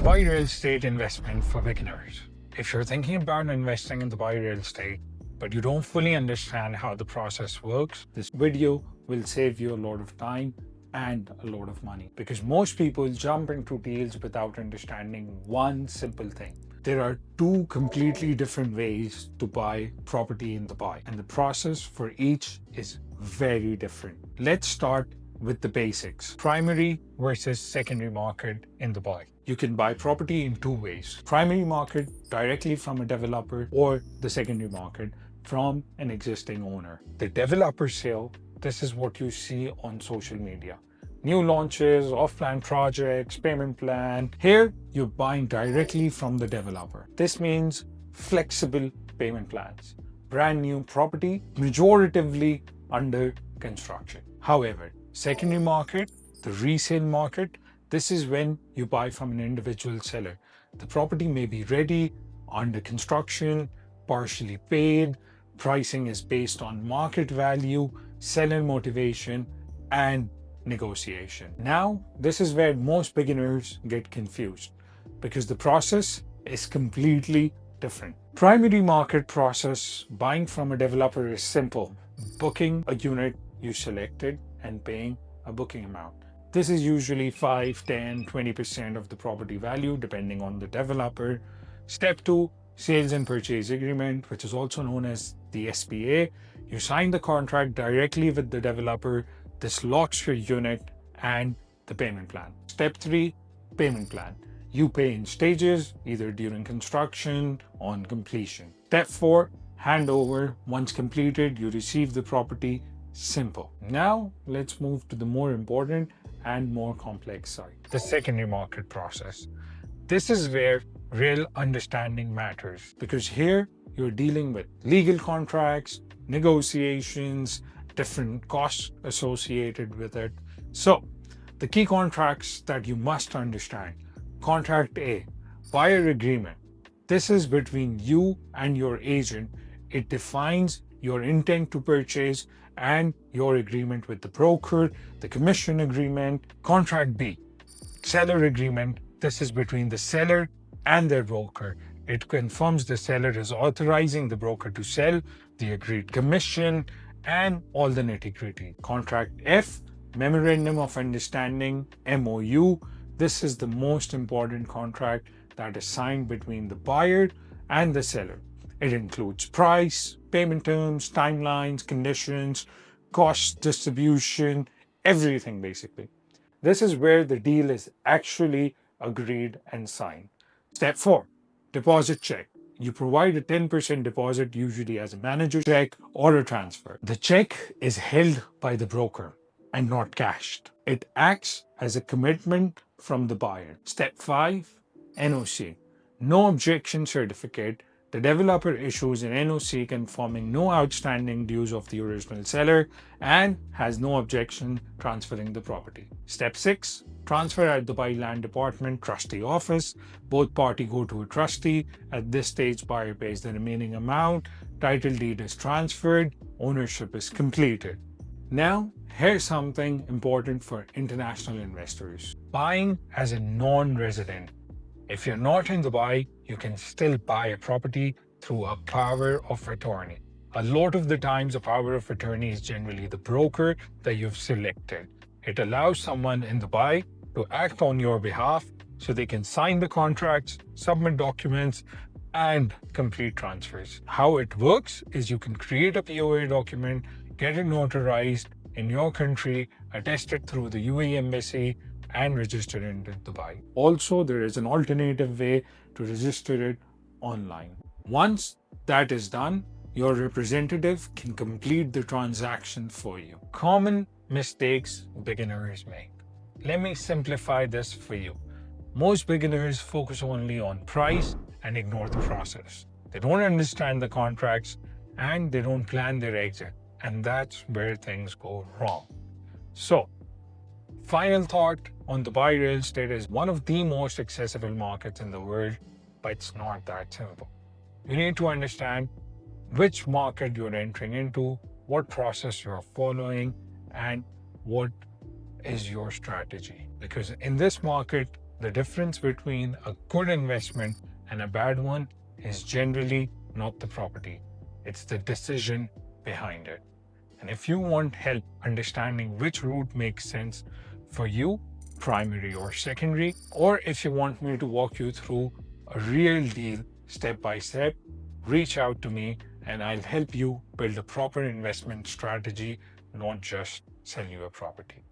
Dubai real estate investment for beginners. If you're thinking about investing in Dubai real estate, but you don't fully understand how the process works, this video will save you a lot of time and a lot of money, because most people jump into deals without understanding one simple thing. There are two completely different ways to buy property in Dubai, and the process for each is very different. Let's start with the basics. Primary versus secondary market in Dubai. You can buy property in two ways. Primary market directly from a developer, or the secondary market from an existing owner. The developer sale, this is what you see on social media. New launches, off-plan projects, payment plan. Here, you're buying directly from the developer. This means flexible payment plans. Brand new property, majoritively under construction. However, secondary market, the resale market, this is when you buy from an individual seller. The property may be ready, under construction, partially paid. Pricing is based on market value, seller motivation, and negotiation. Now, this is where most beginners get confused, because the process is completely different. Primary market process, buying from a developer, is simple. Booking a unit you selected and paying a booking amount. This is usually 5, 10, 20% of the property value, depending on the developer. Step 2, sales and purchase agreement, which is also known as the SPA. You sign the contract directly with the developer. This locks your unit and the payment plan. Step 3, payment plan. You pay in stages, either during construction, on completion. Step 4, handover. Once completed, you receive the property. Simple. Now, let's move to the more important and more complex side, the secondary market process. This is where real understanding matters, because here you're dealing with legal contracts, negotiations, different costs associated with it. So, the key contracts that you must understand. Contract A, buyer agreement. This is between you and your agent. It defines your intent to purchase and your agreement with the broker, the commission agreement. Contract B, seller agreement. This is between the seller and their broker. It confirms the seller is authorizing the broker to sell, the agreed commission, and all the nitty-gritty. Contract F, Memorandum of Understanding, MOU. This is the most important contract that is signed between the buyer and the seller. It includes price, payment terms, timelines, conditions, cost distribution, everything basically. This is where the deal is actually agreed and signed. Step 4, deposit check. You provide a 10% deposit, usually as a manager check or a transfer. The check is held by the broker and not cashed. It acts as a commitment from the buyer. Step 5, NOC, No Objection Certificate. The developer issues an NOC confirming no outstanding dues of the original seller and has no objection transferring the property. Step 6, transfer at Dubai Land Department Trustee Office. Both parties go to a trustee. At this stage, buyer pays the remaining amount. Title deed is transferred. Ownership is completed. Now, here's something important for international investors. Buying as a non-resident. If you're not in Dubai, you can still buy a property through a power of attorney. A lot of the times, a power of attorney is generally the broker that you've selected. It allows someone in Dubai to act on your behalf so they can sign the contracts, submit documents, and complete transfers. How it works is you can create a POA document, get it notarized in your country, attest it through the UAE embassy, and register it in Dubai. Also, there is an alternative way to register it online. Once that is done, your representative can complete the transaction for you. Common mistakes beginners make. Let me simplify this for you. Most beginners focus only on price and ignore the process. They don't understand the contracts and they don't plan their exit. And that's where things go wrong. So, final thought on Dubai real estate is one of the most accessible markets in the world, but it's not that simple. You need to understand which market you're entering into, what process you're following, and what is your strategy. Because in this market, The difference between a good investment and a bad one is generally not the property, it's the decision behind it. And if you want help understanding which route makes sense for you, primary or secondary, or if you want me to walk you through a real deal step by step, reach out to me and I'll help you build a proper investment strategy, not just sell you a property.